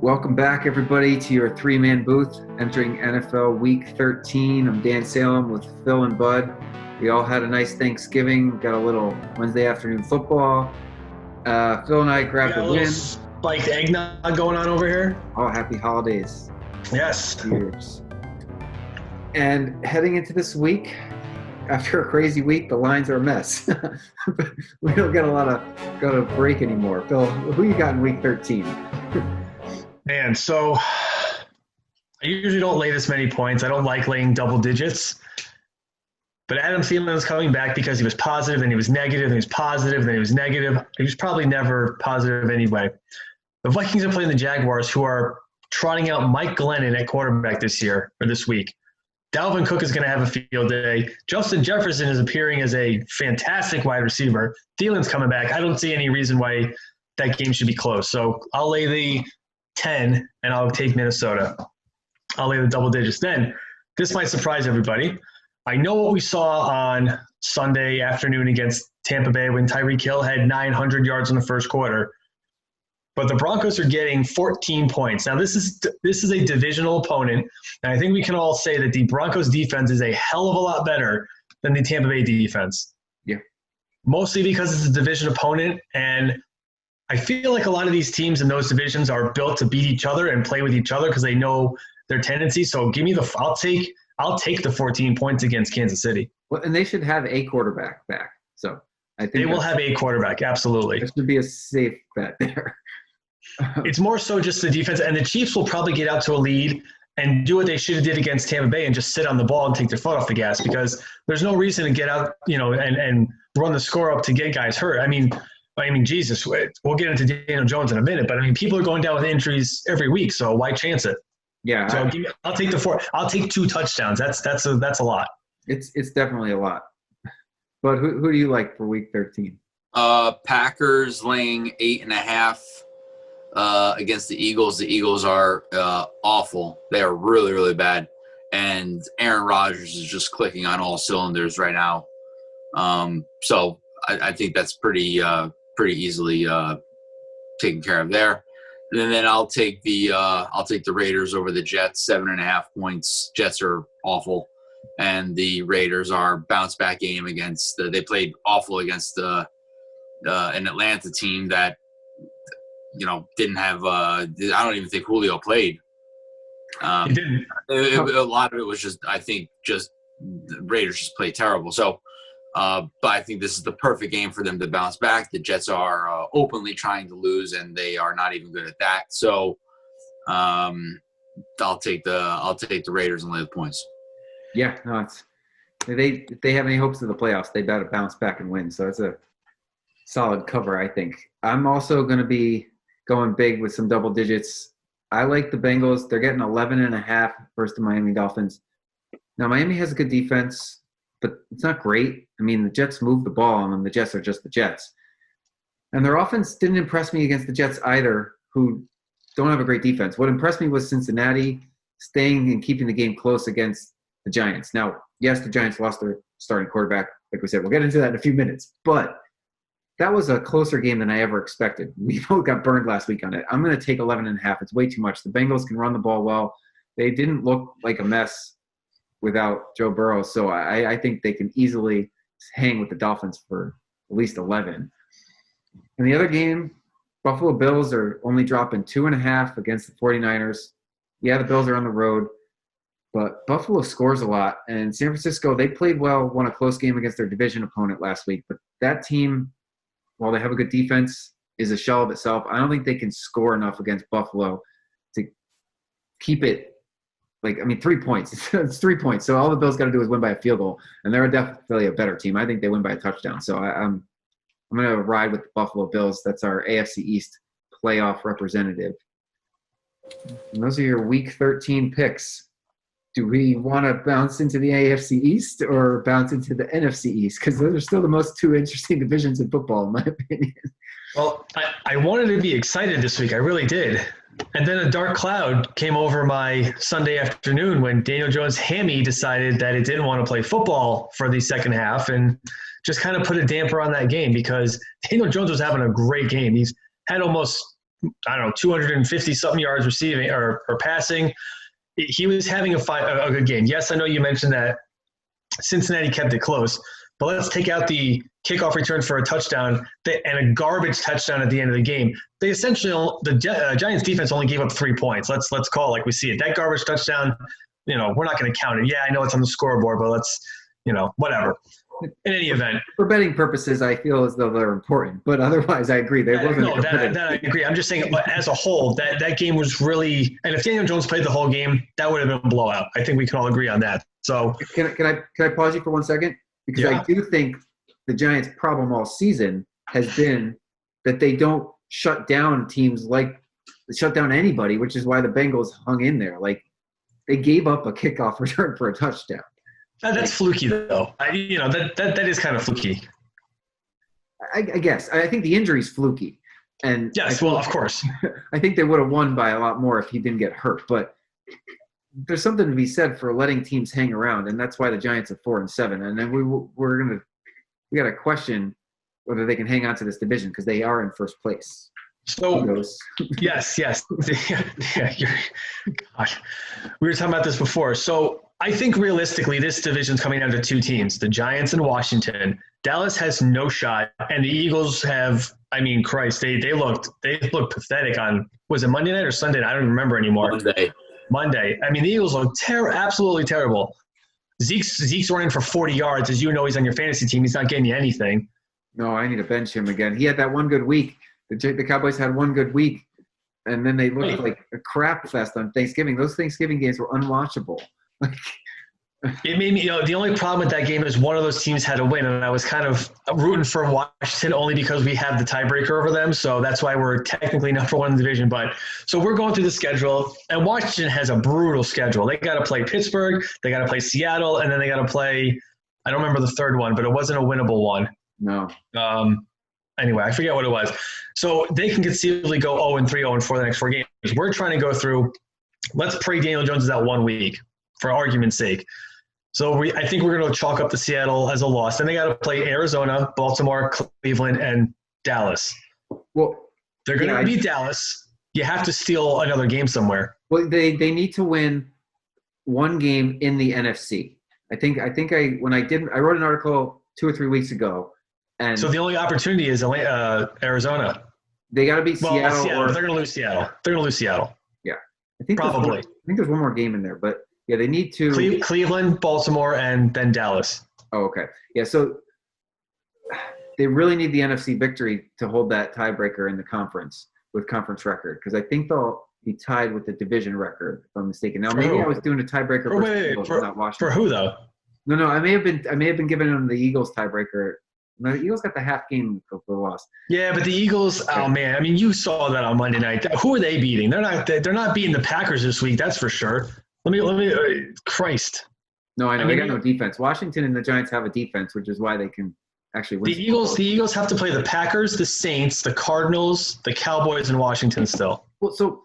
Welcome back, everybody, to your three-man booth entering NFL Week 13. I'm Dan Salem with Phil and Bud. We all had a nice Thanksgiving. Got a little Wednesday afternoon football. Phil and I grabbed a win. Spiked eggnog going on over here. Oh, happy holidays. Yes. Cheers. And heading into this week, after a crazy week, the lines are a mess. We don't get got a break anymore. Phil, who you got in Week 13? Man, so I usually don't lay this many points. I don't like laying double digits. But Adam Thielen is coming back because he was positive, then he was negative, then he was positive, then he was negative. He was probably never positive anyway. The Vikings are playing the Jaguars, who are trotting out Mike Glennon at quarterback this week. Dalvin Cook is going to have a field day. Justin Jefferson is appearing as a fantastic wide receiver. Thielen's coming back. I don't see any reason why that game should be close. So I'll lay the 10, and I'll take Minnesota. I'll lay the double digits. Then, this might surprise everybody. I know what we saw on Sunday afternoon against Tampa Bay when Tyreek Hill had 900 yards in the first quarter. But the Broncos are getting 14 points. Now, this is a divisional opponent, and I think we can all say that the Broncos defense is a hell of a lot better than the Tampa Bay defense. Yeah. Mostly because it's a division opponent, and I feel like a lot of these teams in those divisions are built to beat each other and play with each other because they know their tendencies. So give me I'll take the 14 points against Kansas City. Well, and they should have a quarterback back. So I think they will have a quarterback. Absolutely. This would be a safe bet there. It's more so just the defense, and the Chiefs will probably get out to a lead and do what they should have did against Tampa Bay and just sit on the ball and take their foot off the gas because there's no reason to get out, and run the score up to get guys hurt. I mean, Jesus, we'll get into Daniel Jones in a minute, but people are going down with injuries every week, so why chance it? Yeah. So I'll take the 4. I'll take 2 touchdowns. That's a lot. It's definitely a lot. But who do you like for Week 13? Packers laying 8.5 against the Eagles. The Eagles are awful. They are really, really bad, and Aaron Rodgers is just clicking on all cylinders right now. So I think that's pretty easily taken care of there. And then I'll take the Raiders over the Jets, 7.5 points. Jets are awful, and the Raiders are bounce back game against. They played awful against an Atlanta team that didn't have. I don't even think Julio played. He didn't. A lot of it was just the Raiders just played terrible. So. But I think this is the perfect game for them to bounce back. The Jets are openly trying to lose, and they are not even good at that. So, I'll take the Raiders and lay the points. Yeah, no, if they have any hopes of the playoffs, they better bounce back and win. So it's a solid cover, I think. I'm also going to be going big with some double digits. I like the Bengals. They're getting 11.5 versus the Miami Dolphins. Now, Miami has a good defense, but it's not great. I mean, the Jets move the ball on them. The Jets are just the Jets. And their offense didn't impress me against the Jets either, who don't have a great defense. What impressed me was Cincinnati staying and keeping the game close against the Giants. Now, yes, the Giants lost their starting quarterback. Like we said, we'll get into that in a few minutes. But that was a closer game than I ever expected. We both got burned last week on it. I'm going to take 11.5. It's way too much. The Bengals can run the ball well. They didn't look like a mess without Joe Burrow. So I think they can easily hang with the Dolphins for at least 11. In the other game, Buffalo Bills are only dropping 2.5 against the 49ers. Yeah, the Bills are on the road, but Buffalo scores a lot. And San Francisco, they played well, won a close game against their division opponent last week. But that team, while they have a good defense, is a shell of itself. I don't think they can score enough against Buffalo to keep it. 3 points. It's 3 points. So all the Bills got to do is win by a field goal, and they're definitely a better team. I think they win by a touchdown. So I'm going to ride with the Buffalo Bills. That's our AFC East playoff representative. And those are your Week 13 picks. Do we want to bounce into the AFC East or bounce into the NFC East? Because those are still the most two interesting divisions in football, in my opinion. Well, I wanted to be excited this week. I really did. And then a dark cloud came over my Sunday afternoon when Daniel Jones' hammy decided that it didn't want to play football for the second half and just kind of put a damper on that game because Daniel Jones was having a great game. He's had almost I don't know, 250 something yards receiving or passing. He was having a good game. Yes, I know you mentioned that Cincinnati kept it close, but let's take out the kickoff return for a touchdown and a garbage touchdown at the end of the game. They essentially, the Giants defense only gave up 3 points. Let's call it like we see it. That garbage touchdown, we're not going to count it. Yeah, I know it's on the scoreboard, but let's, whatever. In any event, for betting purposes, I feel as though they're important, but otherwise, I agree. That I agree. I'm just saying, as a whole, that game was really. And if Daniel Jones played the whole game, that would have been a blowout. I think we can all agree on that. So, can I pause you for 1 second? Because I do think the Giants' problem all season has been that they don't shut down teams shut down anybody, which is why the Bengals hung in there. Like, they gave up a kickoff return for a touchdown. That's fluky, though. That is kind of fluky. I guess. I think the injury's fluky. And yes, well, of course. I think they would have won by a lot more if he didn't get hurt. But there's something to be said for letting teams hang around, and that's why the Giants are 4-7. And then we got to question whether they can hang on to this division because they are in first place. So yes, yeah, gosh, we were talking about this before. So I think realistically, this division's coming down to 2 teams: the Giants and Washington. Dallas has no shot, and the Eagles have. I mean, Christ, they looked pathetic on. Was it Monday night or Sunday night? I don't remember anymore. Monday. I mean, the Eagles look absolutely terrible. Zeke's running for 40 yards. As you know, he's on your fantasy team. He's not getting you anything. No, I need to bench him again. He had that one good week. The Cowboys had one good week, and then they looked like a crap fest on Thanksgiving. Those Thanksgiving games were unwatchable. It made me, the only problem with that game is one of those teams had to win, and I was kind of rooting for Washington only because we have the tiebreaker over them. So that's why we're technically number 1 in the division. But so we're going through the schedule, and Washington has a brutal schedule. They got to play Pittsburgh, they got to play Seattle, and then they got to play. I don't remember the third one, but it wasn't a winnable one. No. Anyway, I forget what it was. So they can conceivably go 0-3, 0-4 the next 4 games. We're trying to go through. Let's pray Daniel Jones is out 1 week, for argument's sake. So I think we're going to chalk up the Seattle as a loss. Then they got to play Arizona, Baltimore, Cleveland, and Dallas. Well, they're going to beat Dallas. You have to steal another game somewhere. Well, they need to win 1 game in the NFC. I wrote an article 2 or 3 weeks ago, and so the only opportunity is Arizona. They got to beat Seattle. Or they're going to lose Seattle. They're going to lose Seattle. Yeah, I think probably. I think there's one more game in there, but. Yeah, they need to – Cleveland, Baltimore, and then Dallas. Oh, okay. Yeah, so they really need the NFC victory to hold that tiebreaker in the conference with conference record because I think they'll be tied with the division record, if I'm mistaken. Now, maybe I was doing a tiebreaker not Washington. For who, though? No, I may have been giving them the Eagles tiebreaker. No, the Eagles got the half game of the loss. Yeah, but the Eagles, oh, man. I mean, you saw that on Monday night. Who are they beating? They're not beating the Packers this week, that's for sure. Let me, Christ. No, I know. They got no defense. Washington and the Giants have a defense, which is why they can actually win. The Eagles have to play the Packers, the Saints, the Cardinals, the Cowboys, and Washington still. Well, so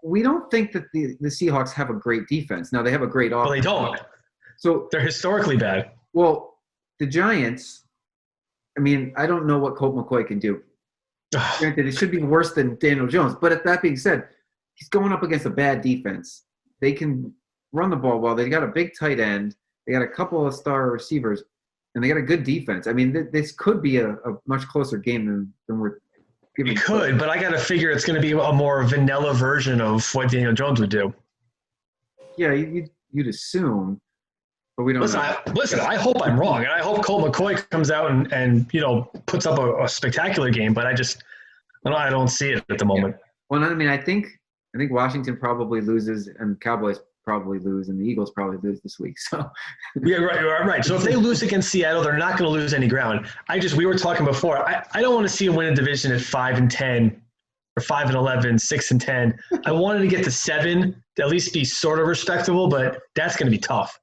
we don't think that the Seahawks have a great defense. Now, they have a great offense. Well, they don't. So they're historically bad. Well, the Giants, I mean, I don't know what Colt McCoy can do. Granted, it should be worse than Daniel Jones. But that being said, he's going up against a bad defense. They can run the ball well. They got a big tight end. They got a couple of star receivers, and they got a good defense. I mean, this could be a much closer game than we're giving. It could, but I got to figure it's going to be a more vanilla version of what Daniel Jones would do. Yeah, you'd assume, but we don't know. Listen, I hope I'm wrong, and I hope Colt McCoy comes out and puts up a spectacular game, but I don't see it at the moment. Yeah. Well, I mean, I think Washington probably loses, and Cowboys probably lose, and the Eagles probably lose this week. So yeah, right. So if they lose against Seattle, they're not going to lose any ground. We were talking before. I don't want to see them win a division at 5-10 or 5-11, 6-10. I wanted to get to 7 to at least be sort of respectable, but that's going to be tough.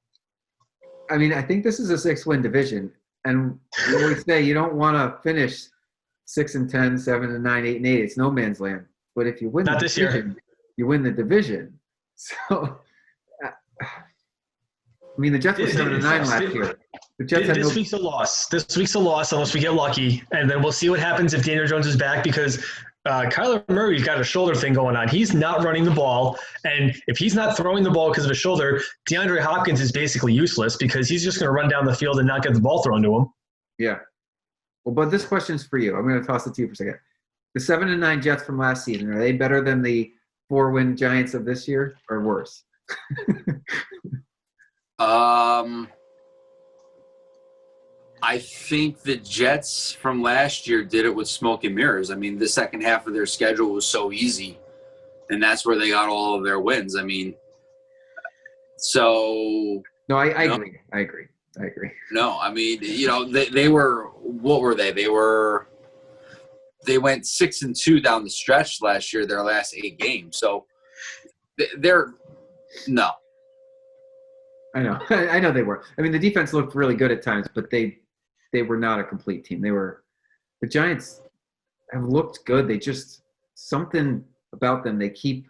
I mean, I think this is a 6-win division, and we always say you don't want to finish 6-10, 7-9, 8-8. It's no man's land. But if you win not this year. You win the division. So, I mean, the Jets were 7-9 last year. The Jets this week's a loss. This week's a loss unless we get lucky, and then we'll see what happens if Daniel Jones is back because Kyler Murray's got a shoulder thing going on. He's not running the ball. And if he's not throwing the ball because of a shoulder, DeAndre Hopkins is basically useless because he's just going to run down the field and not get the ball thrown to him. Yeah. Well, but this question's for you. I'm going to toss it to you for a second. The 7-9 Jets from last season, are they better than the 4-win Giants of this year or worse? I think the Jets from last year did it with smoke and mirrors. I mean, the second half of their schedule was so easy, and that's where they got all of their wins. I mean, so No, I agree. I agree. no, I mean, they were, what were they? They went 6-2 down the stretch last year, their last 8 games. So they're no. I know. I know they were. I mean, the defense looked really good at times, but they were not a complete team. The Giants have looked good. They just, something about them, they keep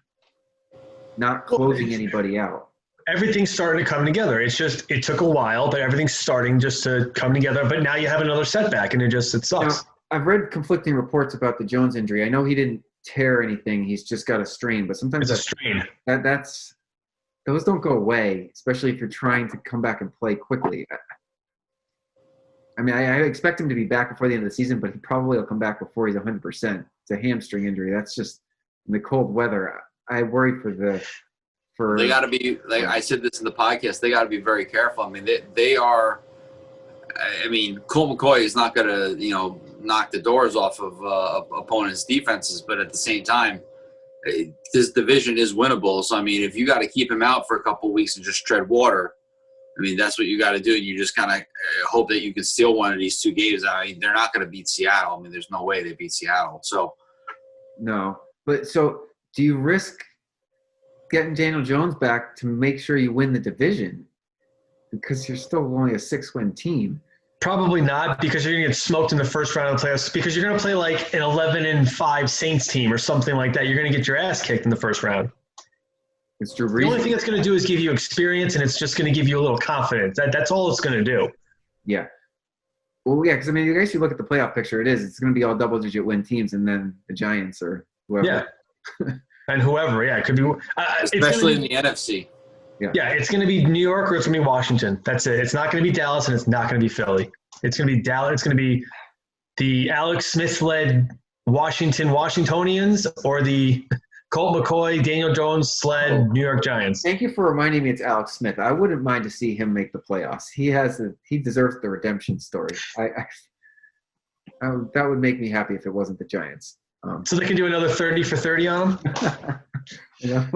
not closing anybody out. Everything's starting to come together. It's just, it took a while, but everything's starting just to come together. But now you have another setback, and it sucks. Now, I've read conflicting reports about the Jones injury. I know he didn't tear anything. He's just got a strain, but sometimes It's a strain. Those don't go away, especially if you're trying to come back and play quickly. I mean, I expect him to be back before the end of the season, but he probably will come back before he's 100%. It's a hamstring injury. That's just in the cold weather. I worry for They got to be, like I said this in the podcast, they got to be very careful. I mean, they are – I mean, Colt McCoy is not going to, knock the doors off of opponents' defenses, but at the same time, this division is winnable. So, I mean, if you got to keep him out for a couple of weeks and just tread water, I mean, that's what you got to do. And you just kind of hope that you can steal one of these 2 games. I mean, they're not going to beat Seattle. I mean, there's no way they beat Seattle. So, no. But so do you risk getting Daniel Jones back to make sure you win the division? Because you're still only a 6-win team. Probably not, because you're going to get smoked in the first round of the playoffs, because you're going to play like an 11-5 Saints team or something like that. You're going to get your ass kicked in the first round. It's Drew The Brees. only thing it's going to do is give you experience, and it's just going to give you a little confidence. That's all it's going to do. Yeah. Well, yeah, because, I mean, I guess you look at the playoff picture, it's going to be all double-digit win teams, and then the Giants or whoever. Yeah. And whoever, yeah. It could be especially in the NFC. Yeah, it's going to be New York or it's going to be Washington. That's it. It's not going to be Dallas, and it's not going to be Philly. It's going to be Dallas. It's going to be the Alex Smith-led Washingtonians or the Colt McCoy, Daniel Jones-led New York Giants. Thank you for reminding me it's Alex Smith. I wouldn't mind to see him make the playoffs. He deserves the redemption story. That would make me happy if it wasn't the Giants. So they can do another 30 for 30 on him?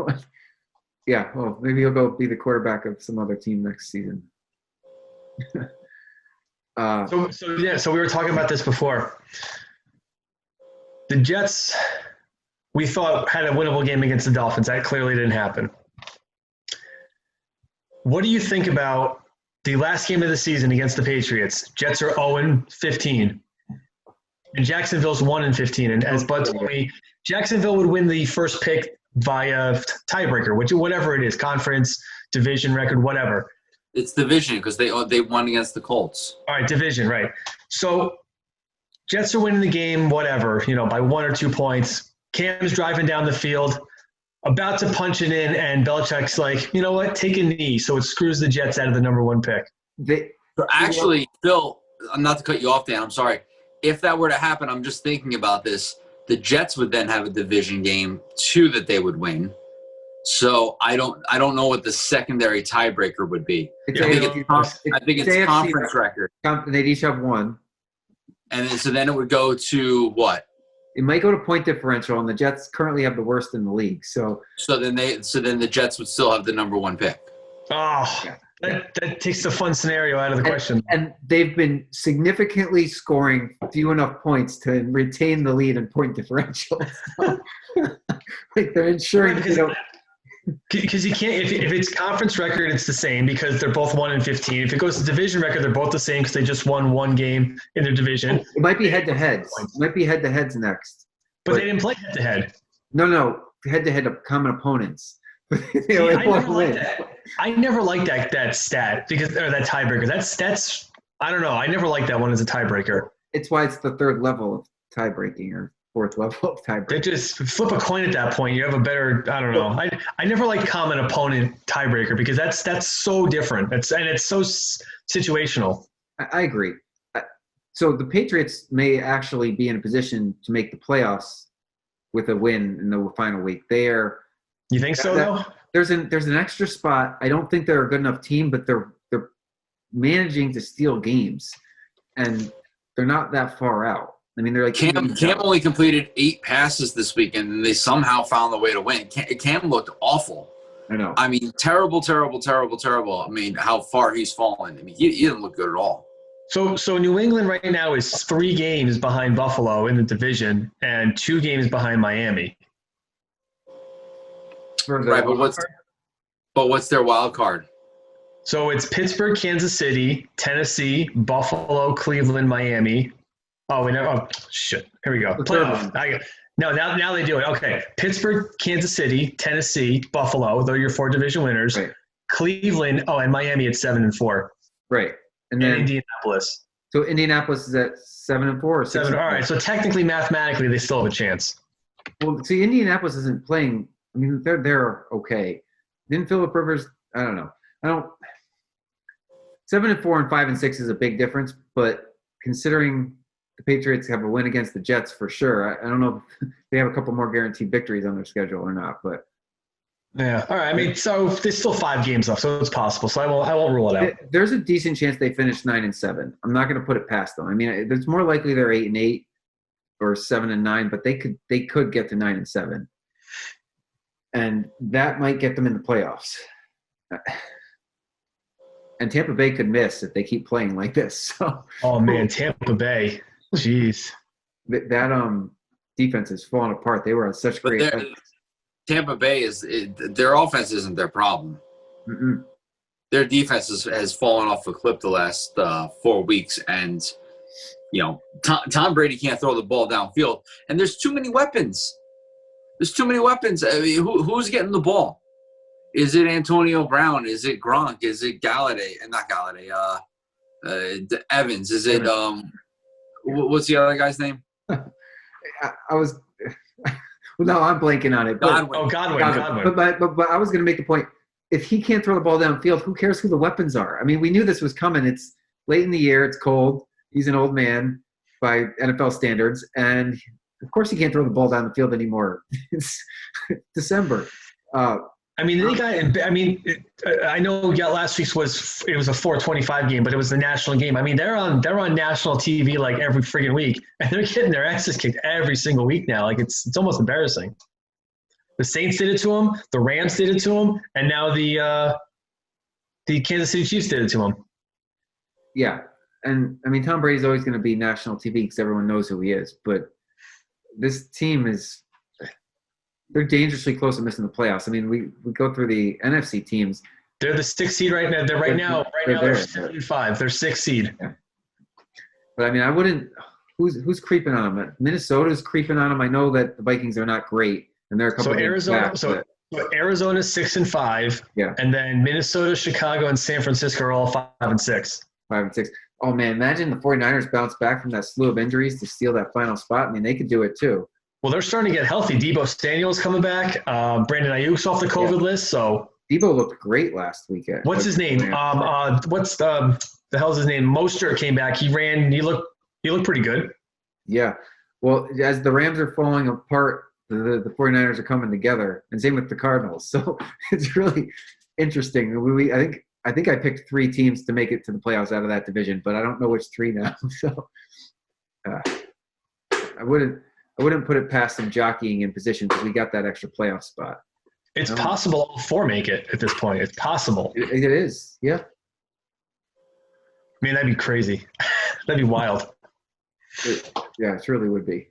Yeah, well, maybe he'll go be the quarterback of some other team next season. So we were talking about this before. The Jets, we thought, had a winnable game against the Dolphins. That clearly didn't happen. What do you think about the last game of the season against the Patriots? Jets are 0-15. And Jacksonville's 1-15. And as Bud told me, Jacksonville would win the first pick via tiebreaker, whatever it is, conference, division record, whatever. It's division because they won against the Colts. All right, division, right. So Jets are winning the game, whatever, by 1 or 2 points. Cam's driving down the field, about to punch it in, and Belichick's like, you know what, take a knee. So it screws the Jets out of the number 1 pick. Actually, Phil, not to cut you off, Dan, I'm sorry. If that were to happen, I'm just thinking about this. The Jets would then have a division game, 2 that they would win. So I don't know what the secondary tiebreaker would be. I think it's conference record. They'd each have 1. And then it would go to what? It might go to point differential, and the Jets currently have the worst in the league. So then the Jets would still have the number 1 pick. Oh, yeah. That takes the fun scenario out of the question. And they've been significantly scoring few enough points to retain the lead in point differential. Like they're ensuring they don't. Because you can't, if it's conference record, it's the same because they're both 1-15. If it goes to division record, they're both the same because they just won 1 game in their division. It might be head-to-heads. It might be head-to-heads next. But they didn't play head-to-head. No, head-to-head of common opponents. I never liked that stat or that tiebreaker. That's I don't know. I never liked that one as a tiebreaker. It's why it's the 3rd level of tiebreaking or fourth level of tiebreaker. They just flip a coin at that point. You have a better. I don't know. I never like common opponent tiebreaker because that's so different. It's so situational. I agree. So the Patriots may actually be in a position to make the playoffs with a win in the final week. You think so though? There's an extra spot. I don't think they're a good enough team, but they're managing to steal games, and they're not that far out. I mean, they're like Cam only completed 8 passes this weekend, and they somehow found the way to win. Cam looked awful. I know. I mean, terrible. I mean, how far he's fallen. I mean, he didn't look good at all. So New England right now is 3 games behind Buffalo in the division and 2 games behind Miami. Right, but what's their wild card? So it's Pittsburgh, Kansas City, Tennessee, Buffalo, Cleveland, Miami. Oh, shit. Here we go. Playoff. Now they do it. Okay. Pittsburgh, Kansas City, Tennessee, Buffalo. They're your 4 division winners. Right. Cleveland. Oh, and Miami at 7-4. Right. And then Indianapolis. So Indianapolis is at 7-4 or 6-4? 7. All right. So technically, mathematically, they still have a chance. Well, see, Indianapolis isn't playing. I mean, they're okay. Then Phillip Rivers. I don't know. 7-4 and 5-6 is a big difference, but considering the Patriots have a win against the Jets for sure, I don't know if they have a couple more guaranteed victories on their schedule or not. But yeah, all right. I mean, so there's still 5 games left, so it's possible. So I won't rule it out. There's a decent chance they finish 9-7. I'm not going to put it past them. I mean, it's more likely they're 8-8 or 7-9, but they could get to 9-7, and that might get them in the playoffs. And Tampa Bay could miss if they keep playing like this. So, oh man, Tampa Bay, jeez, that defense is falling apart. They were on such great. Tampa Bay their offense isn't their problem. Mm-mm. Their defense has fallen off a cliff the last 4 weeks, and Tom Brady can't throw the ball downfield, and there's too many weapons. I mean, who's getting the ball? Is it Antonio Brown? Is it Gronk? Is it Galladay? Not Galladay. Evans. Is it what's the other guy's name? I was. Well, no, I'm blanking on it. Godwin. But I was going to make the point. If he can't throw the ball downfield, who cares who the weapons are? I mean, we knew this was coming. It's late in the year. It's cold. He's an old man by NFL standards, and of course he can't throw the ball down the field anymore. It's December. I mean, I know last week's was a 4:25 game, but it was the national game. I mean, they're on national TV like every friggin' week, and they're getting their asses kicked every single week now. Like it's almost embarrassing. The Saints did it to them, the Rams did it to them, and now the Kansas City Chiefs did it to them. Yeah, and I mean, Tom Brady's always going to be national TV because everyone knows who he is. But this team is. They're dangerously close to missing the playoffs. I mean, we go through the NFC teams. They're the 6th seed right now. They're 7-5. They're 6th seed. Yeah. But I mean, I wouldn't. Who's creeping on them? Minnesota's creeping on them. I know that the Vikings are not great, and they're a couple. So Arizona. So Arizona's 6-5. Yeah. And then Minnesota, Chicago, and San Francisco are all 5-6. 5-6. Oh man, imagine the 49ers bounce back from that slew of injuries to steal that final spot. I mean, they could do it too. Well, they're starting to get healthy. Debo Samuel's coming back. Brandon Ayuk's off the COVID list. So Debo looked great last weekend. What's his name? What's the hell's his name? Mostert came back. He ran. He looked pretty good. Yeah. Well, as the Rams are falling apart, the 49ers are coming together, and same with the Cardinals. So it's really interesting. I think I picked 3 teams to make it to the playoffs out of that division, but I don't know which 3 now. So I wouldn't put it past them jockeying in position because we got that extra playoff spot. It's possible all 4 make it at this point. It's possible. It is, yeah. I mean, that'd be crazy. That'd be wild. It really would be.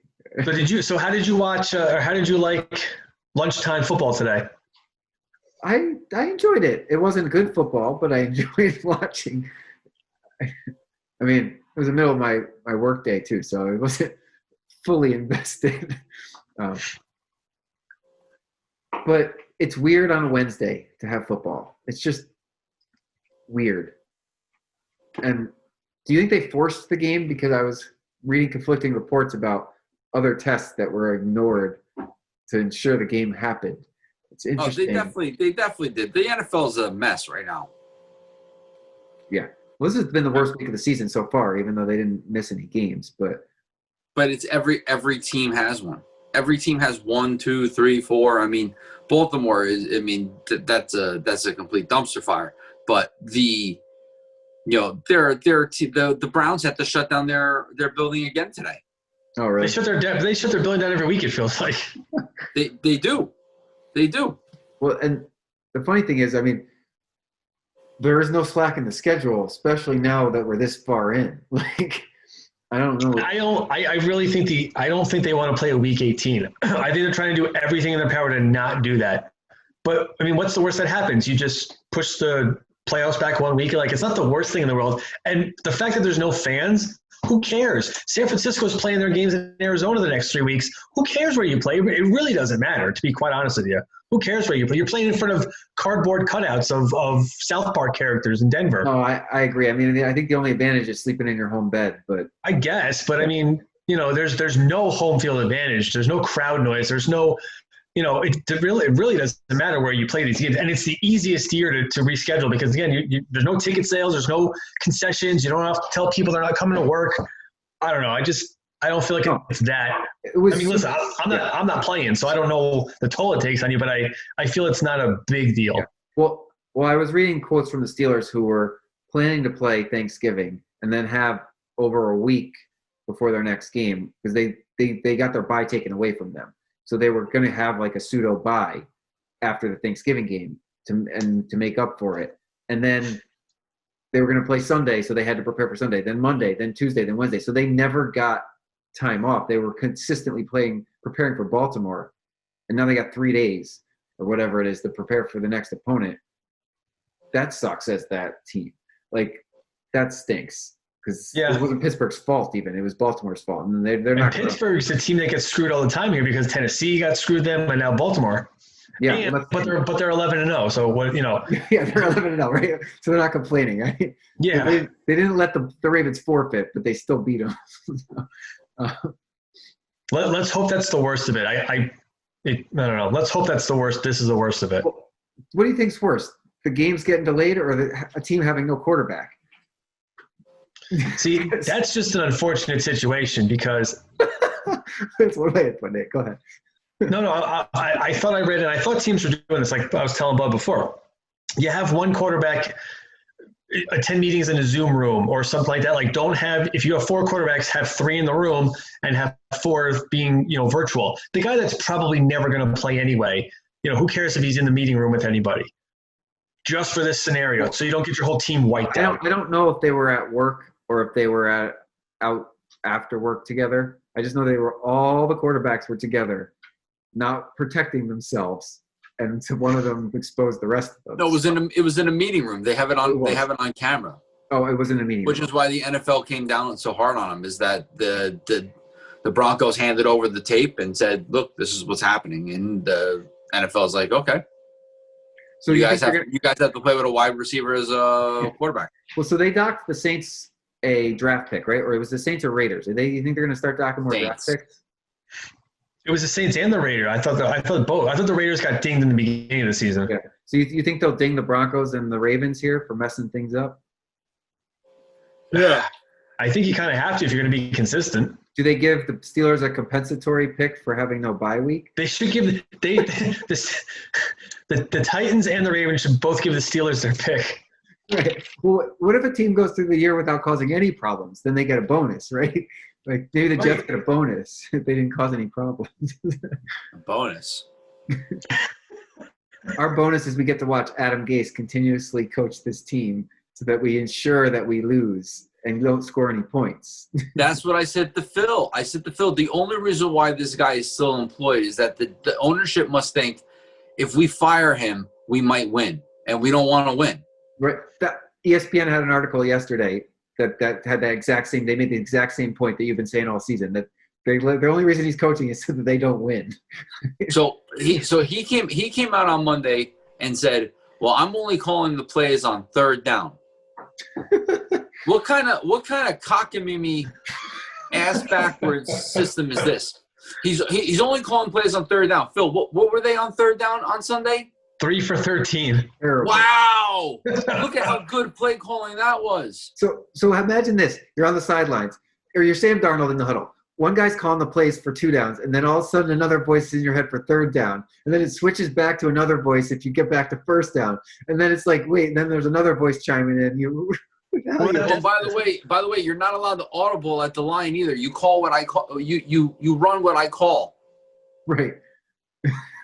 So how did you watch, or how did you like lunchtime football today? I enjoyed it. It wasn't good football, but I enjoyed watching. I mean, it was the middle of my work day too, so it wasn't fully invested. But it's weird on a Wednesday to have football. It's just weird. And do you think they forced the game? Because I was reading conflicting reports about other tests that were ignored to ensure the game happened. It's interesting. They definitely did. The NFL is a mess right now. Yeah. Well, this has been the worst week of the season so far, even though they didn't miss any games. But it's every team has one. Every team has 1, 2, 3, 4. I mean, Baltimore is. I mean, that's a complete dumpster fire. But the Browns have to shut down their building again today. Oh, really? They shut their building down every week. It feels like they do. They do. Well, and the funny thing is, I mean, there is no slack in the schedule, especially now that we're this far in. Like, I don't know. I really think I don't think they want to play a week 18. I think they're trying to do everything in their power to not do that. But I mean, what's the worst that happens? You just push the playoffs back 1 week. Like, it's not the worst thing in the world. And the fact that there's no fans, who cares? San Francisco's playing their games in Arizona the next 3 weeks. Who cares where you play? It really doesn't matter, to be quite honest with you. Who cares where you play? You're playing in front of cardboard cutouts of South Park characters in Denver. No, I agree. I mean, I think the only advantage is sleeping in your home bed. But I guess, but I mean, there's no home field advantage. There's no crowd noise. There's no, it really doesn't matter where you play these games. And it's the easiest year to reschedule because, again, there's no ticket sales. There's no concessions. You don't have to tell people they're not coming to work. I don't know. I don't feel like it's that. Listen, I'm not playing, so I don't know the toll it takes on you, but I feel it's not a big deal. Yeah. Well, I was reading quotes from the Steelers who were planning to play Thanksgiving and then have over a week before their next game because they got their bye taken away from them. So they were going to have like a pseudo bye after the Thanksgiving game to make up for it. And then they were going to play Sunday, so they had to prepare for Sunday, then Monday, then Tuesday, then Wednesday. So they never got time off. They were consistently preparing for Baltimore, and now they got 3 days or whatever it is to prepare for the next opponent. That sucks as that team. Like, that stinks because it wasn't Pittsburgh's fault even. It was Baltimore's fault. And they're not. Pittsburgh's a team that gets screwed all the time here because Tennessee got screwed them, and now Baltimore. Yeah, but they're 11-0. So what Yeah, they're 11-0, right? So they're not complaining, right? Yeah, they didn't let the Ravens forfeit, but they still beat them. Let's hope that's the worst of it. I don't know. Let's hope that's the worst. This is the worst of it. Well, what do you think's worse? The game's getting delayed or a team having no quarterback? See, that's just an unfortunate situation because that's one way of putting it. Go ahead. No, I thought I read it. I thought teams were doing this, like I was telling Bud before. You have one quarterback attend meetings in a Zoom room or something like that. Like, if you have 4 quarterbacks, have 3 in the room and have 4 being, virtual. The guy that's probably never going to play anyway, who cares if he's in the meeting room with anybody? Just for this scenario, so you don't get your whole team wiped out. I don't know if they were at work or if they were out after work together. I just know all the quarterbacks were together, not protecting themselves, and one of them exposed the rest of them. No, it was in a meeting room. They have it on camera. Oh, it was in a meeting room. Which is why the NFL came down so hard on them. Is that the Broncos handed over the tape and said, "Look, this is what's happening," and the NFL is like, "Okay." So you guys have to play with a wide receiver as a quarterback. Well, so they docked the Saints a draft pick, right? Or it was the Saints or Raiders? You think they're going to start docking more draft picks? It was the Saints and the Raiders. I thought both. I thought the Raiders got dinged in the beginning of the season. Yeah. So you think they'll ding the Broncos and the Ravens here for messing things up? Yeah. I think you kind of have to if you're going to be consistent. Do they give the Steelers a compensatory pick for having no bye week? They should give the Titans and the Ravens should both give the Steelers their pick. Right. Well, what if a team goes through the year without causing any problems? Then they get a bonus, right? Like maybe the Jets get a bonus if they didn't cause any problems. A bonus. Our bonus is we get to watch Adam Gase continuously coach this team so that we ensure that we lose and don't score any points. That's what I said to Phil. The only reason why this guy is still employed is that the ownership must think if we fire him, we might win, and we don't want to win. Right. That ESPN had an article yesterday that had that exact same. They made the exact same point that you've been saying all season. That the only reason he's coaching is so that they don't win. So he came out on Monday and said, "Well, I'm only calling the plays on 3rd down." What kind of cockamamie ass backwards system is this? He's only calling plays on third down. Phil, what were they on third down on Sunday? 3 for 13. Terrible. Wow! Look at how good play calling that was. So imagine this. You're on the sidelines, or you're Sam Darnold in the huddle. One guy's calling the plays for 2 downs, and then all of a sudden another voice is in your head for third down. And then it switches back to another voice if you get back to first down. And then it's like, wait, and then there's another voice chiming in. Well, by the way, you're not allowed to audible at the line either. You call what I call. You run what I call. Right.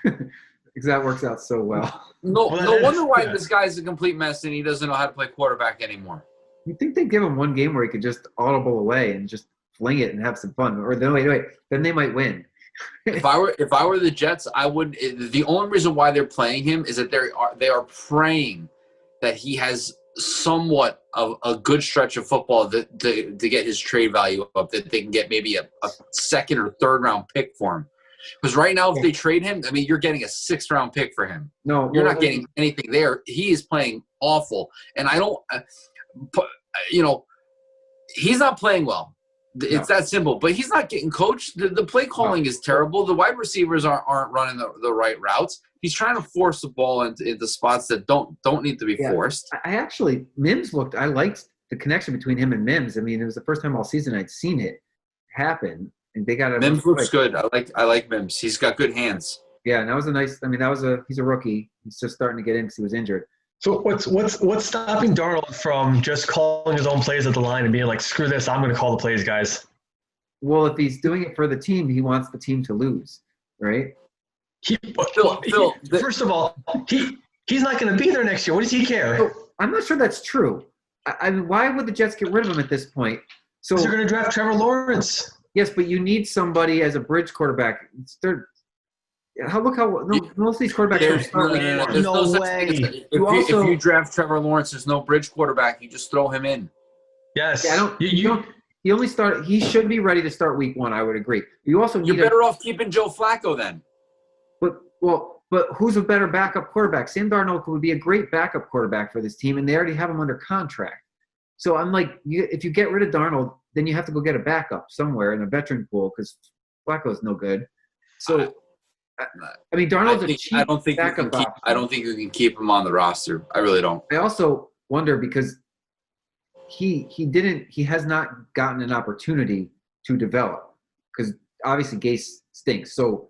Because that works out so well. No wonder why this guy's a complete mess and he doesn't know how to play quarterback anymore. You think they'd give him one game where he could just audible away and just fling it and have some fun, or wait, then they might win. If I were the Jets, I would. The only reason why they're playing him is that they are praying that he has somewhat of a good stretch of football to get his trade value up, that they can get maybe a second or third round pick for him. Because right now, if they trade him, I mean, you're getting a 6th round pick for him. No, you're not getting anything there. He is playing awful, and I don't. He's not playing well. It's that simple. But he's not getting coached. The play calling is terrible. The wide receivers aren't running the right routes. He's trying to force the ball into spots that don't need to be forced. Mims looked. I liked the connection between him and Mims. I mean, it was the first time all season I'd seen it happen, and they got a Mims looks good. I like Mims. He's got good hands. Yeah, and that was a nice. I mean, he's a rookie. He's just starting to get in because he was injured. So what's stopping Darnold from just calling his own plays at the line and being like, screw this, I'm going to call the plays, guys? Well, if he's doing it for the team, he wants the team to lose, right? Phil, first of all, he's not going to be there next year. What does he care? So, I'm not sure that's true. I mean, why would the Jets get rid of him at this point? So they're going to draft Trevor Lawrence. Yes, but you need somebody as a bridge quarterback. Look how most of these quarterbacks There's no way. If you draft Trevor Lawrence, there's no bridge quarterback. You just throw him in. Yes. Yeah, he only started. He should be ready to start week 1. I would agree. You also You're better off keeping Joe Flacco then. But who's a better backup quarterback? Sam Darnold would be a great backup quarterback for this team, and they already have him under contract. So I'm like, if you get rid of Darnold, then you have to go get a backup somewhere in a veteran pool because Flacco's no good. So. I mean, Darnold's a cheap backup option. I don't think you can keep him on the roster. I really don't. I also wonder because he has not gotten an opportunity to develop because obviously Gase stinks. So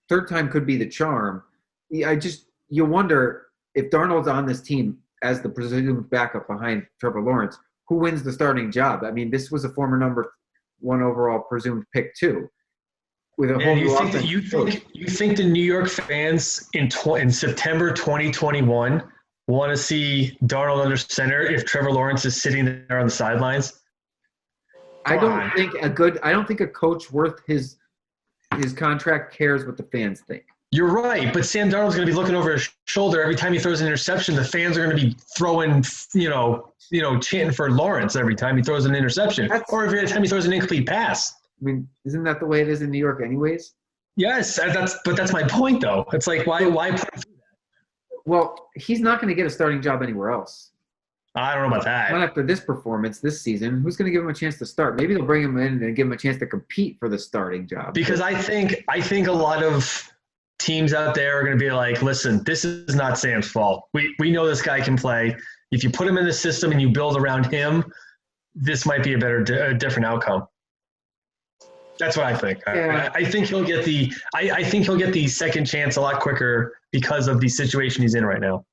third time could be the charm. You wonder if Darnold's on this team as the presumed backup behind Trevor Lawrence, who wins the starting job? I mean, this was a former number 1 overall presumed pick too. With a whole new offense. You think the New York fans in September 2021 want to see Darnold under center if Trevor Lawrence is sitting there on the sidelines? I don't think a coach worth his contract cares what the fans think. You're right, but Sam Darnold's going to be looking over his shoulder every time he throws an interception. The fans are going to be throwing, chanting for Lawrence every time he throws an interception, or every time he throws an incomplete pass. I mean, isn't that the way it is in New York anyways? Yes, that's my point, though. It's like, why put him through that? Well, he's not going to get a starting job anywhere else. I don't know about that. Not after this performance this season. Who's going to give him a chance to start? Maybe they'll bring him in and give him a chance to compete for the starting job. Because I think a lot of teams out there are going to be like, listen, this is not Sam's fault. We know this guy can play. If you put him in the system and you build around him, this might be a different outcome. That's what I think. Yeah. I think he'll get the second chance a lot quicker because of the situation he's in right now.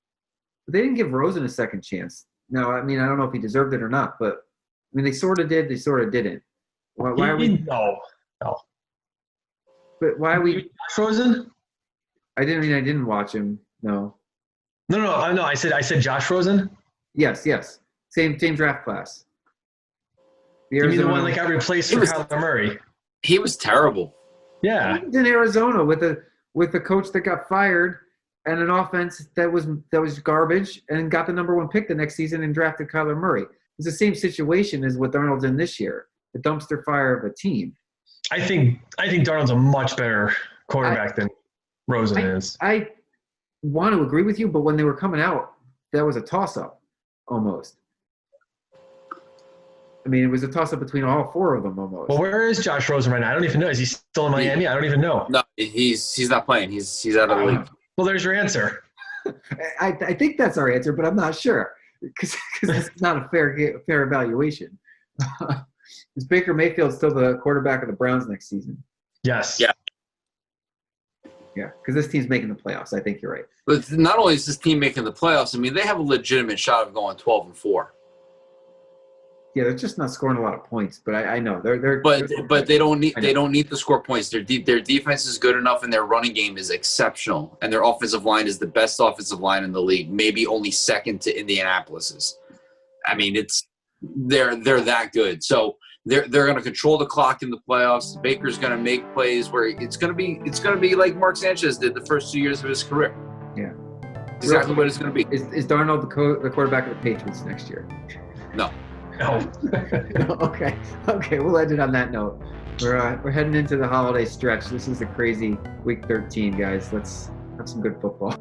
They didn't give Rosen a second chance. No, I mean, I don't know if he deserved it or not, but I mean, they sort of did. They sort of didn't. Why are we? No. But why are we? Rosen? I didn't watch him. No. No. I said Josh Rosen. Yes. Same draft class. You mean the one that got replaced for Kyler Murray? He was terrible. Yeah. He was in Arizona with a coach that got fired and an offense that was garbage and got the number 1 pick the next season and drafted Kyler Murray. It's the same situation as what Darnold's in this year, the dumpster fire of a team. I think Darnold's a much better quarterback than Rosen is. I want to agree with you, but when they were coming out, that was a toss-up almost. I mean, it was a toss-up between all four of them almost. Well, where is Josh Rosen right now? I don't even know. Is he still in Miami? I don't even know. No, he's not playing. He's out of the league. Well, there's your answer. I think that's our answer, but I'm not sure because it's not a fair evaluation. Is Baker Mayfield still the quarterback of the Browns next season? Yes. Yeah. Yeah, because this team's making the playoffs. I think you're right. But not only is this team making the playoffs, I mean, they have a legitimate shot of going 12-4. Yeah, they're just not scoring a lot of points, but I know they're. But they don't need to score points. Their defense is good enough, and their running game is exceptional, and their offensive line is the best offensive line in the league, maybe only second to Indianapolis's. I mean, they're that good. So they're going to control the clock in the playoffs. Baker's going to make plays where it's going to be like Mark Sanchez did the first 2 years of his career. Yeah, Exactly what it's going to be. Is Darnold the quarterback of the Patriots next year? No. No. Okay, we'll end it on that note. We're heading into the holiday stretch. This is a crazy week 13, guys. Let's have some good football.